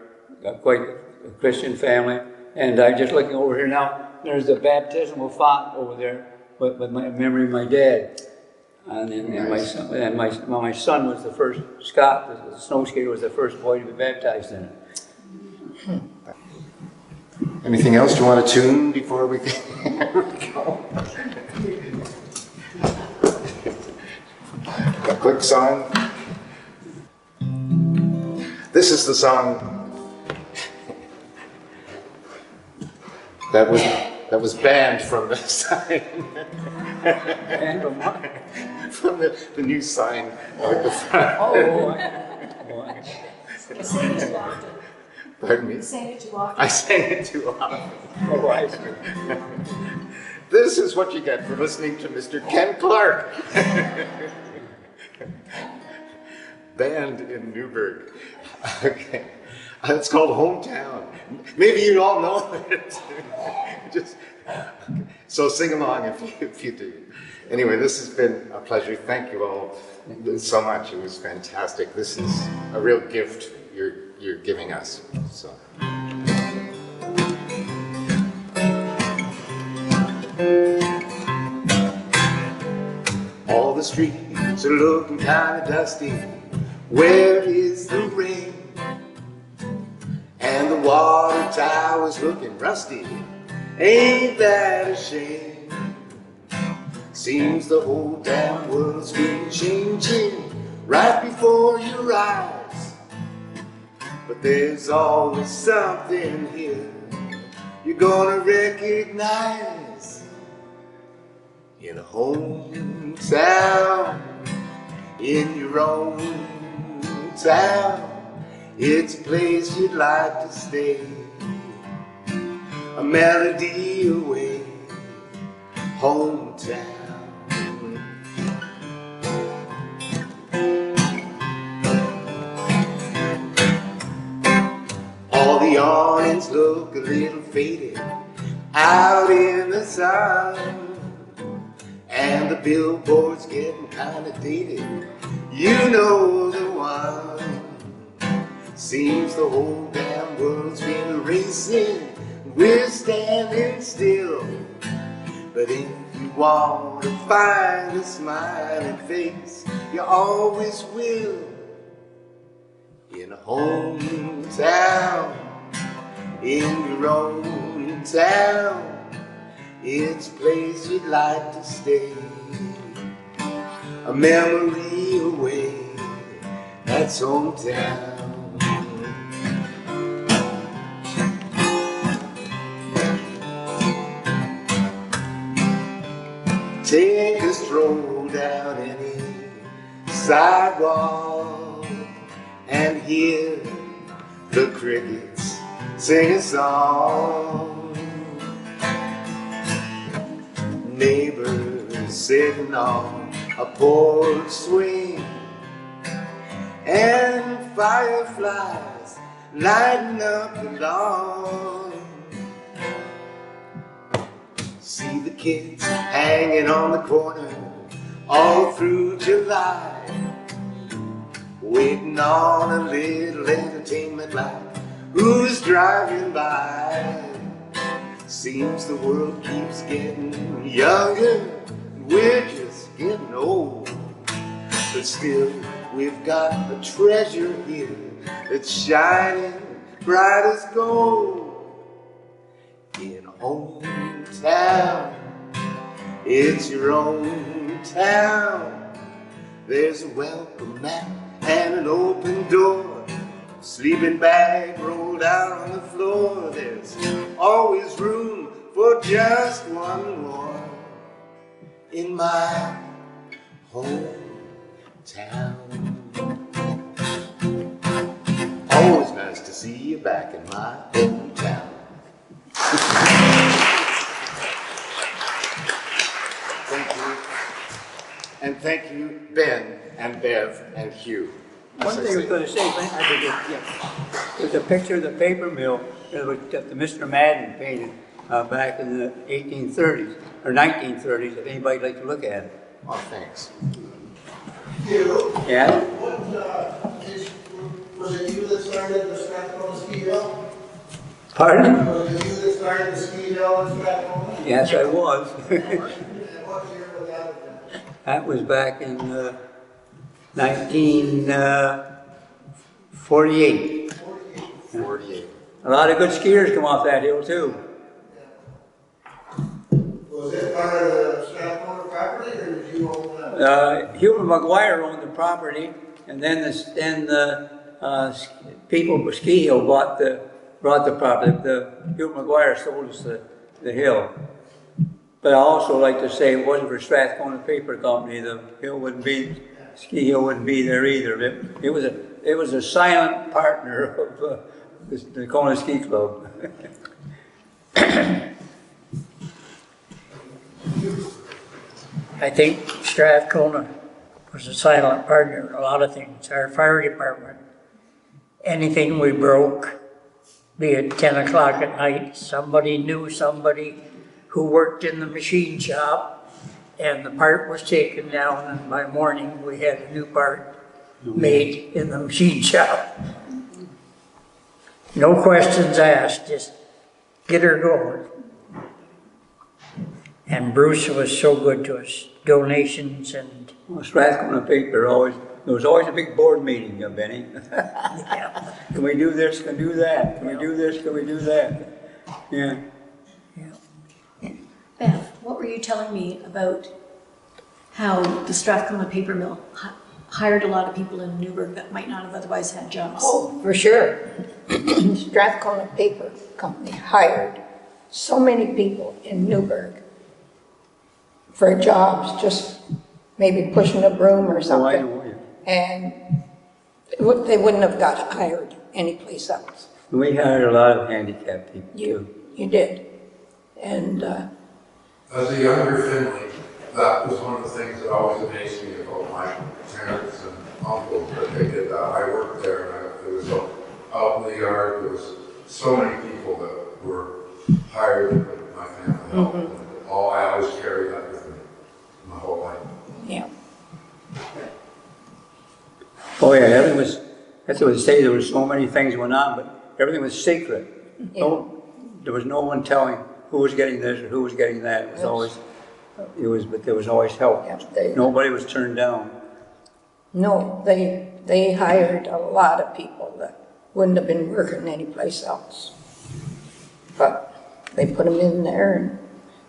quite a Christian family, and I'm just looking over here now, there's the baptismal font over there with my memory of my dad. And then my son was the first, Scott, the snow skater, was the first boy to be baptized in it. Anything else you want to tune before we go? A quick song. This is the song that was banned from the sign. And from what? From the new sign at the front. Oh, I say it too often. Pardon me? I say it too often. I sang it too often. oh, I see. This is what you get for listening to Mr. Ken Clark. Band in Newburgh. Okay. It's called Hometown. Maybe you all know it. So sing along if you do. Anyway, this has been a pleasure. Thank you all so much. It was fantastic. This is a real gift you're giving us. So. All the streets are looking kind of dusty. Where is the rain? And the water tower's looking rusty. Ain't that a shame? Seems the whole damn world's been changing right before your eyes. But there's always something here you're gonna recognize. In a hometown, in your own town, it's a place you'd like to stay, a melody away, hometown. All the awnings look a little faded out in the sun, and the billboard's getting kinda dated. You know the one. Seems the whole damn world's been racing, we're standing still. But if you want to find a smiling face, you always will. In a hometown, in your own town, it's a place you'd like to stay, a memory away, that's hometown. Take a stroll down any sidewalk and hear the crickets sing a song. Neighbors sitting on a porch swing, and fireflies lighting up the lawn. See the kids hanging on the corner all through July, waiting on a little entertainment like who's driving by. Seems the world keeps getting younger, we're just getting old. But still, we've got a treasure here that's shining bright as gold. in a hometown. It's your own town. There's a welcome mat and an open door. Sleeping bag rolled out on the floor. There's always room for just one more in my hometown. Always nice to see you back in my hometown. Thank you. And thank you, Ben and Bev and Hugh. One thing I was going to say, there's a picture of the paper mill that Mr. Madden painted back in the 1830s, or 1930s, if anybody'd like to look at it. Oh, thanks. Hugh? Yeah? Was it you that started the Strathcona Ski Hill? Pardon? Was it you that started the ski hill in Strathcona? Yes, I was. And what year was that? That was back in 1948. 48. A lot of good skiers come off that hill too. Was it part of the Strathcona property, or did you own that? Hugh McGuire owned the property, and then the people with Ski Hill brought the property. Hugh McGuire sold us the hill. But I also like to say, if it wasn't for Strathcona Paper Company, the hill wouldn't be, Ski Hill wouldn't be there either. It was a silent partner of the Kona Ski Club. I think Strathcona was a silent partner in a lot of things. Our fire department, anything we broke, be it 10 o'clock at night, somebody knew somebody who worked in the machine shop, and the part was taken down, and by morning we had a new part made in the machine shop. No questions asked, just get her going. And Bruce was so good to us, donations and... Well, Strathcona Paper there was always a big board meeting, Benny. Yeah. Can we do this, can we do that? Can we do this, can we do that? Yeah. Bev, what were you telling me about how the Strathcona Paper Mill hired a lot of people in Newburgh that might not have otherwise had jobs? Oh, for sure. Strathcona Paper Company hired so many people in Newburgh for jobs, just maybe pushing a broom or something. Oh, I know, yeah. And they wouldn't have got hired anyplace else. We hired a lot of handicapped people too. You did. And As a younger Finlay, that was one of the things that always amazed me about my parents and uncles, that they did that. I worked there, and it was out in the yard. There was so many people that were hired to put my family help. And I always carry that with me my whole life. yeah. Oh yeah, everything was, that's what I say, there was so many things going on, but everything was secret. Yeah. There was no one telling who was getting this or who was getting that. It was always, but there was always help. Yeah, Nobody was turned down. No, they hired a lot of people that wouldn't have been working anyplace else. But they put them in there and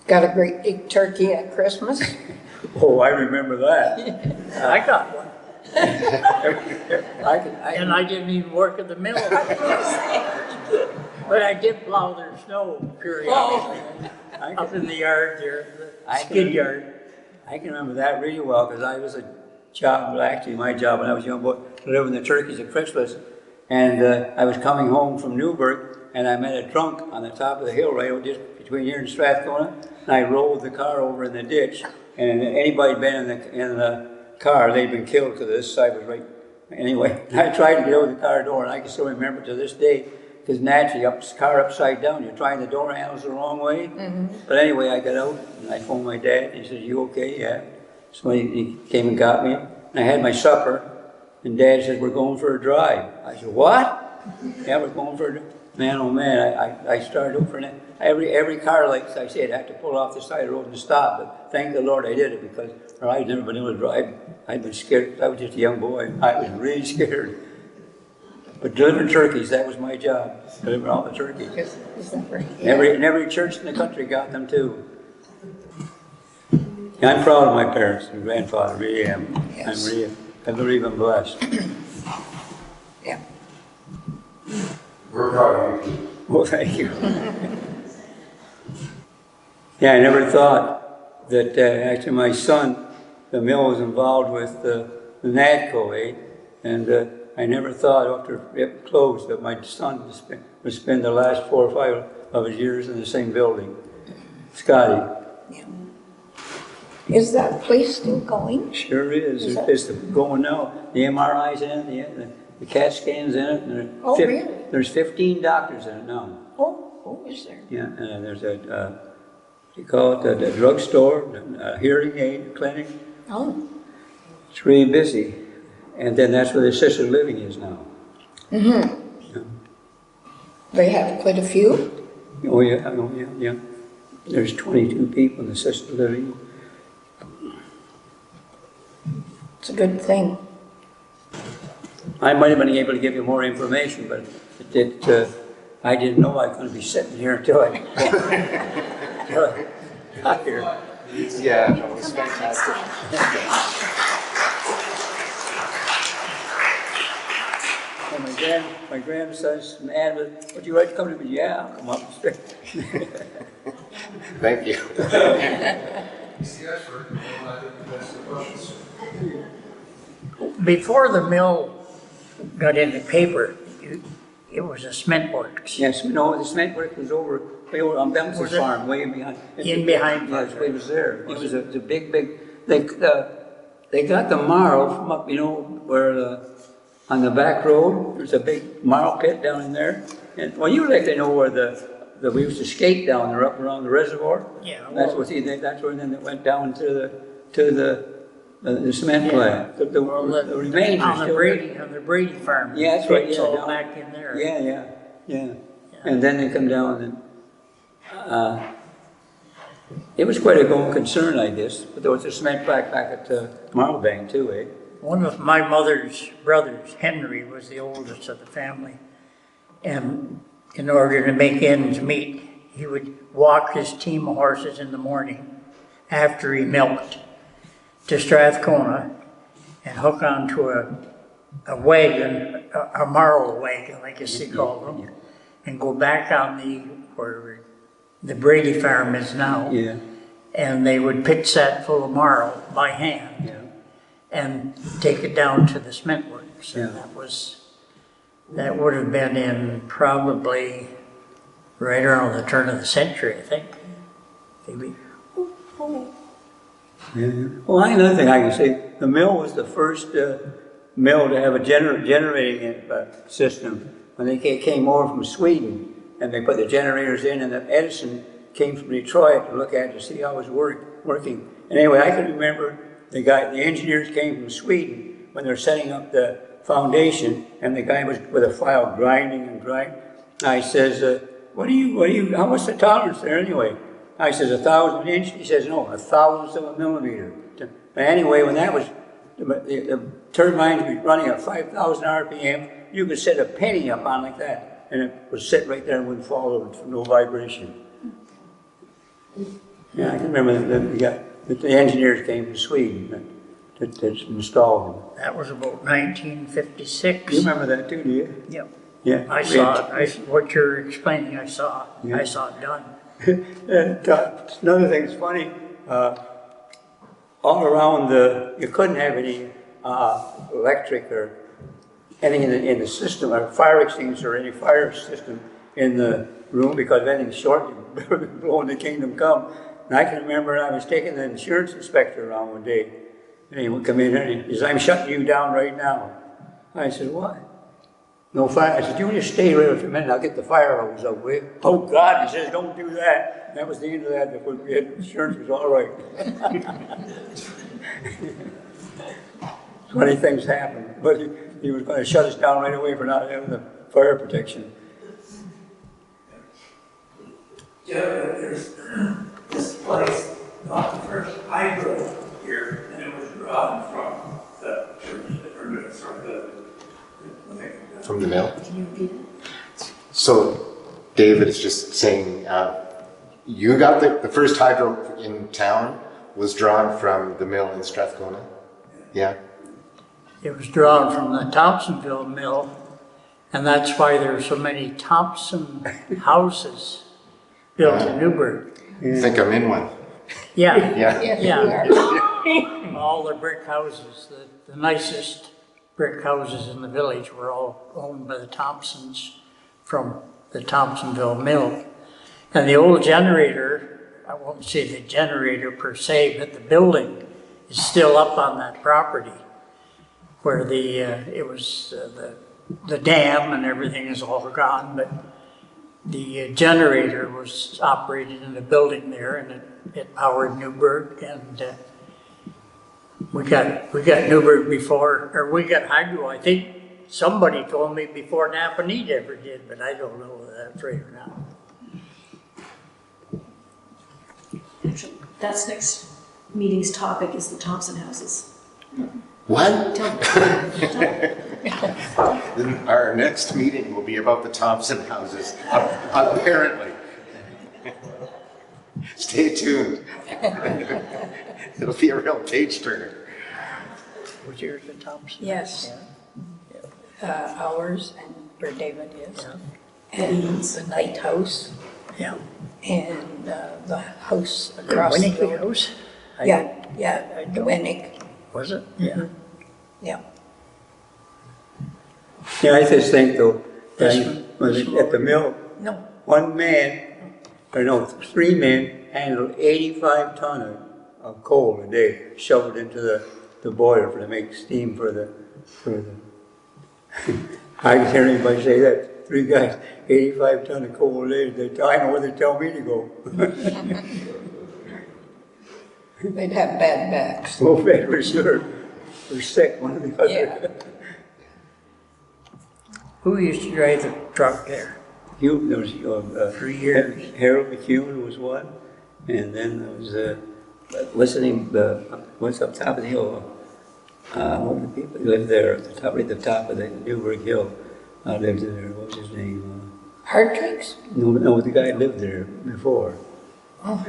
got a great big turkey at Christmas. Oh, I remember that. I got one. And I didn't even work at the mill. But I did plow their snow periodically up in the yard there, the skid yard. I can remember that really well because I was actually my job when I was a young boy, delivering the turkeys at Christmas. And I was coming home from Newburgh and I met a drunk on the top of the hill right just between here and Strathcona. And I rolled the car over in the ditch. And anybody had been in the car, they'd been killed because this side was right. Anyway, I tried to get over the car door and I can still remember to this day. Because naturally, car upside down, you're trying the door handles the wrong way. But anyway, I got out and I phoned my dad. He said, "You okay?" Yeah. So he came and got me. And I had my supper. And Dad said, "We're going for a drive." I said, "What?" "Yeah, we're going for a drive." Man, oh man, I started over and every car, like I said, I had to pull off the side of the road and stop. But thank the Lord I did it because I'd never been able to drive. I'd been scared. I was just a young boy. I was really scared. But delivering turkeys, that was my job, delivering all the turkeys. Is that right? And every church in the country got them too. And I'm proud of my parents and grandfather, really am. Yes. I believe I'm blessed. Yeah. We're proud of you. Well, thank you. Yeah, I never thought that actually my son, the mill was involved with the NADCO, and I never thought after it closed that my son would spend the last 4 or 5 of his years in the same building. Scotty. Yeah. Is that place still going? Sure is. It's going now. The MRI's in it, the CAT scan's in it. And Oh, really? There's 15 doctors in it now. Oh, is there? Yeah, and there's a, you call it a drugstore, a hearing aid clinic. Oh. It's really busy. And then that's where the assisted living is now. Mm-hmm. Yeah. They have quite a few? Oh yeah. There's 22 people in the assisted living. It's a good thing. I might have been able to give you more information, but I didn't know I was going to be sitting here until I got here. Yeah, no, it was fantastic. And my grandson's mad, would you like to come to me? Yeah, I'll come up and stay. Thank you. Before the mill got into paper, it was a cement works. Yes, no, the cement work was over on Bemson's farm, way behind. In behind. Yes, it was there. It was a big, they got the marl from up, where on the back road, there's a big marl pit down in there. And, well, you like to know where we used to skate down there up around the reservoir. Yeah. That's where then it went down to the cement plant. The remains are still there. On the Brady farm. Yeah, that's right. It's Yeah, all down, back in there. Yeah. And then they come down and it was quite a going concern, I guess. But there was a cement plant back at Marlbang too, eh? One of my mother's brothers, Henry, was the oldest of the family. And in order to make ends meet, he would walk his team of horses in the morning after he milked to Strathcona and hook onto a wagon, a marl wagon, I guess they call them, and go back on where the Brady farm is now. Yeah. And they would pitch that full of marl by hand. Yeah. And take it down to the cement works. Yeah. And that would have been in probably right around the turn of the century, I think. Maybe. Yeah. Well, another thing I can say, the mill was the first mill to have a generating system. When they came over from Sweden, and they put the generators in, and the Edison came from Detroit to look at it to see how it was working. And anyway, I can remember the engineers came from Sweden when they're setting up the foundation, and the guy was with a file grinding. I says, how much the tolerance there anyway? I says, 1,000 inch? He says, no, 1,000th of a millimeter. But anyway, when that was, the turbines were running at 5,000 RPM, you could set a penny up on like that, and it would sit right there and wouldn't fall over, no vibration. Yeah, I can remember the engineers came from Sweden to install them. That was about 1956. You remember that too, do you? Yep. Yeah. I saw it. What you're explaining, I saw. Yeah. I saw it done. Another thing that's funny, all around you couldn't have any electric or anything in the system, or fire extinguisher or any fire system in the room, because if anything's short, you're blowing the kingdom come. And I can remember I was taking the insurance inspector around one day, and he would come in and he says, I'm shutting you down right now. I said, why? No fire. I said, you just stay right for a minute, I'll get the fire hose up with you. Oh God, he says, don't do that. And that was the end of that. The insurance was all right. Funny things happen. But he was going to shut us down right away for not having the fire protection. Yeah, there's this place, not the first hydro here, and it was drawn from the church, from the From the mill? So David is just saying, you got the first hydro in town was drawn from the mill in Strathcona? Yeah? It was drawn from the Thompsonville mill, and that's why there are so many Thompson houses built in Newburgh. I think I'm in one. Yeah, Yeah. Yes, Yeah. we are. all the brick houses, the nicest brick houses in the village were all owned by the Thompsons from the Thompsonville mill. And the old generator, I won't say the generator per se, but the building is still up on that property where the dam and everything is all gone, but the generator was operated in a building there, and it powered Newburgh, and we got Newburgh before, or we got hydro. I think somebody told me before Napanee ever did, but I don't know whether that's right or not. Actually, that's next meeting's topic is the Thompson houses. What? Tell Then our next meeting will be about the Thompson houses, apparently. Stay tuned. It'll be a real page turner. Was yours the Thompson? Yes. Ours and where David is. Yeah. And the night house Yeah. and the house across the Winnick road. house? Yeah, the Winnick, Was it? Yeah. yeah. Yeah, I just think though, This that one? at the mill, No, one man, or no, 3 men handled 85 ton of coal a day, shoveled into the boiler to make steam for the I can hear anybody say that. 3 guys, 85 ton of coal a day. I know where they tell me to go. they'd have bad backs. Oh, man, for sure. We're sick, one of the other. Yeah. Who used to drive the truck there? There was 3 years. Harold McEwen was one, and then there was what's the name? What's up top of the hill? One of the people who lived there at the top of the Newburgh Hill. Lived there. What was his name? Hardricks? No, the guy lived there before. Oh,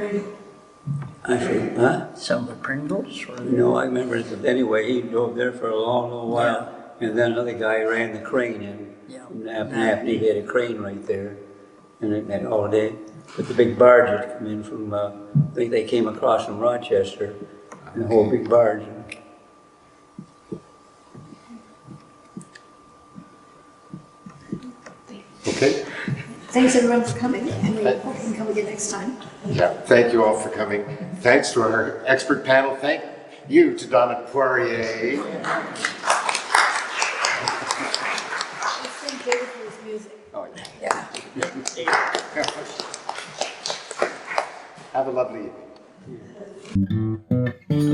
I said, huh? Some of the Pringles? Or No, I remember. Anyway, he drove there for a long while, and then another guy ran the crane in. Yeah. Napanee, he had a crane right there, and all day. But the big barge had come in from, I think they came across from Rochester, and the whole big barge. Okay? Thanks everyone for coming, and we hope you can come again next time. Yeah, thank you all for coming. Thanks to our expert panel. Thank you to Donna Poirier. Let's thank David for his music. Oh, yeah. yeah. Have a lovely evening.